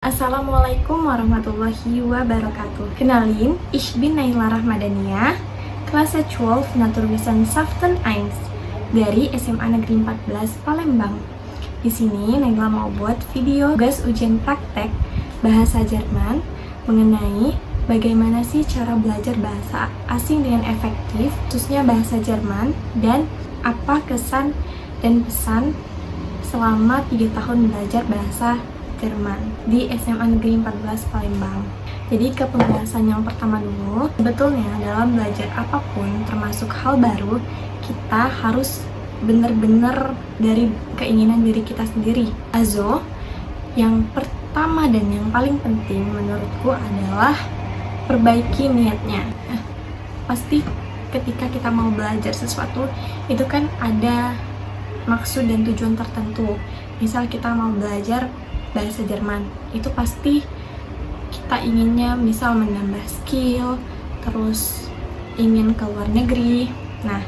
Assalamualaikum warahmatullahi wabarakatuh. Kenalin, ich bin Naila Rahmadania, kelas 12 Naturwissenschaften 1 dari SMA Negeri 14 Palembang. Di sini Naila mau buat video tugas ujian praktek bahasa Jerman mengenai bagaimana sih cara belajar bahasa asing dengan efektif, khususnya bahasa Jerman, dan apa kesan dan pesan selama 3 tahun belajar bahasa Jerman di SMA Negeri 14 Palembang. Jadi ke pembahasan yang pertama dulu, sebetulnya dalam belajar apapun termasuk hal baru, kita harus benar-benar dari keinginan diri kita sendiri. Also, yang pertama dan yang paling penting menurutku adalah perbaiki niatnya. Pasti ketika kita mau belajar sesuatu, itu kan ada maksud dan tujuan tertentu. Misal kita mau belajar bahasa Jerman, itu pasti kita inginnya misal menambah skill, terus ingin ke luar negeri. Nah,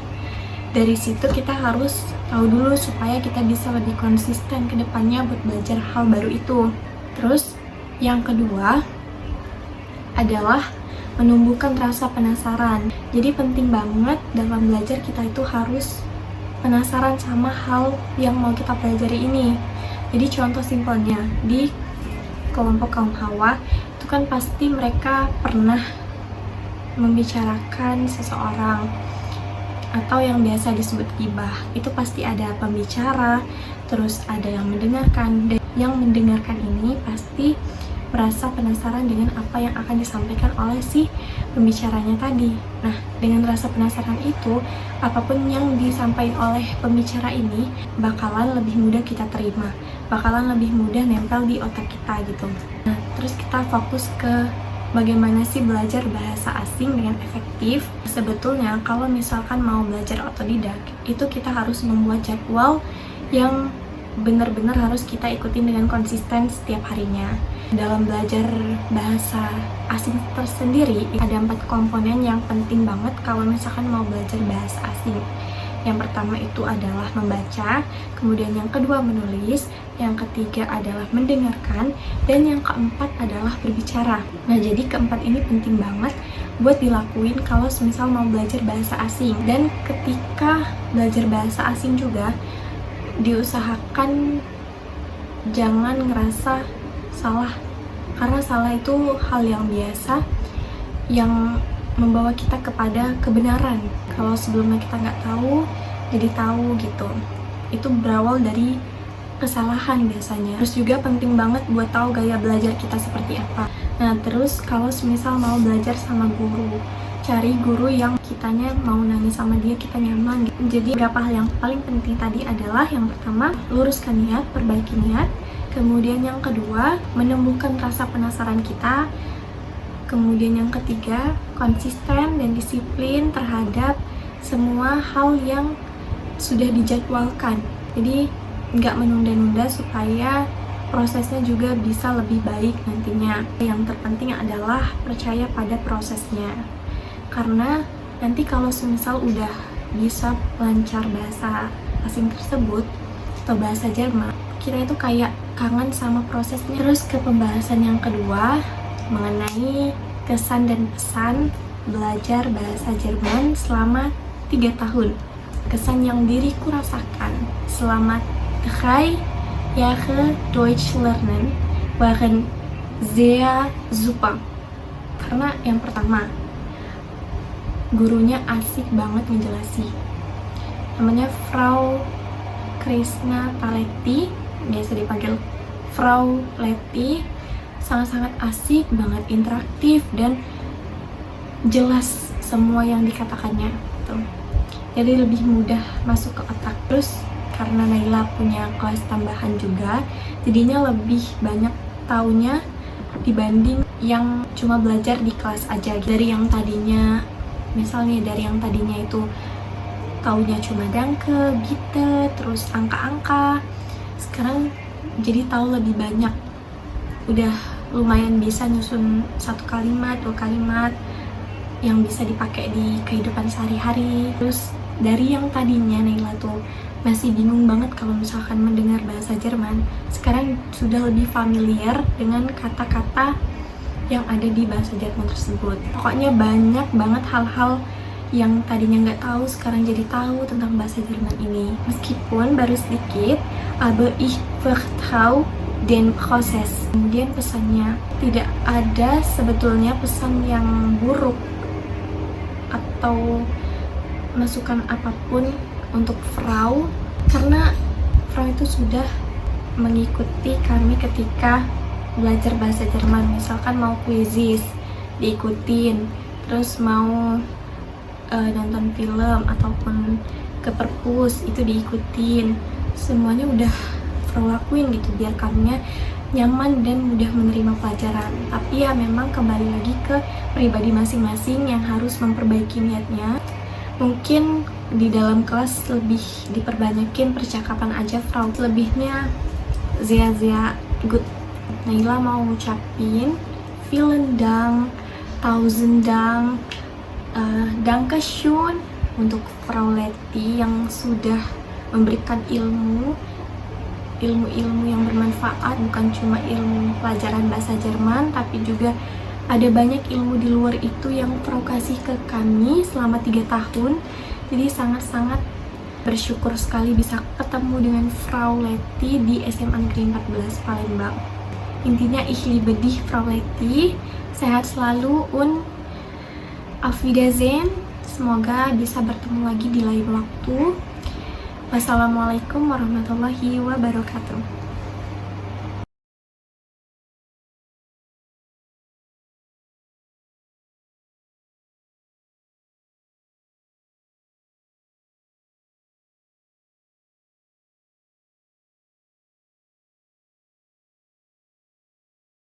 dari situ kita harus tahu dulu supaya kita bisa lebih konsisten ke depannya buat belajar hal baru itu. Terus yang kedua adalah menumbuhkan rasa penasaran. Jadi penting banget dalam belajar kita itu harus penasaran sama hal yang mau kita pelajari ini. Jadi contoh simpelnya, di kelompok kaum Hawa itu kan pasti mereka pernah membicarakan seseorang atau yang biasa disebut ghibah. Itu pasti ada pembicara, terus ada yang mendengarkan, dan yang mendengarkan ini pasti merasa penasaran dengan apa yang akan disampaikan oleh si pembicaranya tadi. Nah, dengan rasa penasaran itu, apapun yang disampaikan oleh pembicara ini bakalan lebih mudah kita terima, bakalan lebih mudah nempel di otak kita gitu. Nah, terus kita fokus ke bagaimana sih belajar bahasa asing dengan efektif. Sebetulnya kalau misalkan mau belajar otodidak, itu kita harus membuat jadwal yang benar-benar harus kita ikutin dengan konsisten setiap harinya. Dalam belajar bahasa asing tersendiri, ada 4 komponen yang penting banget kalau misalkan mau belajar bahasa asing. Yang pertama itu adalah membaca, kemudian yang kedua menulis, yang ketiga adalah mendengarkan, dan yang keempat adalah berbicara. Nah, jadi keempat ini penting banget buat dilakuin kalau misal mau belajar bahasa asing. Dan ketika belajar bahasa asing juga, diusahakan jangan ngerasa salah, karena salah itu hal yang biasa yang membawa kita kepada kebenaran. Kalau sebelumnya kita nggak tahu, jadi tahu gitu. Itu berawal dari kesalahan biasanya. Terus juga penting banget buat tahu gaya belajar kita seperti apa. Nah, terus kalau semisal mau belajar sama guru, cari guru yang kitanya mau nangis sama dia, kita nyaman gitu. Jadi beberapa hal yang paling penting tadi adalah yang pertama, luruskan niat, perbaiki niat. Kemudian yang kedua, menumbuhkan rasa penasaran kita. Kemudian yang ketiga, konsisten dan disiplin terhadap semua hal yang sudah dijadwalkan. Jadi nggak menunda-nunda supaya prosesnya juga bisa lebih baik nantinya. Yang terpenting adalah percaya pada prosesnya. Karena nanti kalau semisal udah bisa lancar bahasa asing tersebut atau bahasa Jerman, kita itu kayak kangen sama prosesnya. Terus ke pembahasan yang kedua mengenai kesan dan pesan belajar bahasa Jerman selama 3 tahun. Kesan yang diriku rasakan selama 3 Jahre Deutsch lernen waren sehr super. Karena yang pertama, gurunya asik banget ngejelasin. Namanya Frau Krisna Taletti, biasa dipanggil Frau Leti. Sangat-sangat asik banget, interaktif, dan jelas semua yang dikatakannya gitu. Jadi lebih mudah masuk ke otak. Terus karena Naila punya kelas tambahan juga, jadinya lebih banyak taunya dibanding yang cuma belajar di kelas aja. Dari yang tadinya, misalnya dari yang tadinya itu taunya cuma danke, bitte, terus angka-angka, sekarang jadi tahu lebih banyak. Udah lumayan bisa nyusun 1 kalimat, 2 kalimat yang bisa dipakai di kehidupan sehari-hari. Terus dari yang tadinya Naila tuh masih bingung banget kalau misalkan mendengar bahasa Jerman, sekarang sudah lebih familiar dengan kata-kata yang ada di bahasa Jerman tersebut. Pokoknya banyak banget hal-hal yang tadinya nggak tahu, sekarang jadi tahu tentang bahasa Jerman ini. Meskipun baru sedikit, aber ich vertraue den Prozess. Kemudian pesannya, tidak ada sebetulnya pesan yang buruk atau masukan apapun untuk Frau, karena Frau itu sudah mengikuti kami ketika belajar bahasa Jerman. Misalkan mau kuisis, diikutin, terus mau nonton film ataupun ke perpus, itu diikutin. Semuanya udah Frau lakuin gitu, biar kaminya nyaman dan mudah menerima pelajaran. Tapi ya memang kembali lagi ke pribadi masing-masing yang harus memperbaiki niatnya. Mungkin di dalam kelas lebih diperbanyakin percakapan aja Frau, lebihnya sehr good. Naila mau ngucapin vielen Dank, tausend Dank, Dankeschön untuk Frau Leti yang sudah memberikan ilmu yang bermanfaat, bukan cuma ilmu pelajaran bahasa Jerman, tapi juga ada banyak ilmu di luar itu yang Frau kasih ke kami selama 3 tahun. Jadi sangat-sangat bersyukur sekali bisa ketemu dengan Frau Leti di SMA Negeri 14 Palembang. Intinya ich liebe dich Frau Leti, sehat selalu und auf Wiedersehen. Semoga bisa bertemu lagi di lain waktu. Wassalamualaikum warahmatullahi wabarakatuh.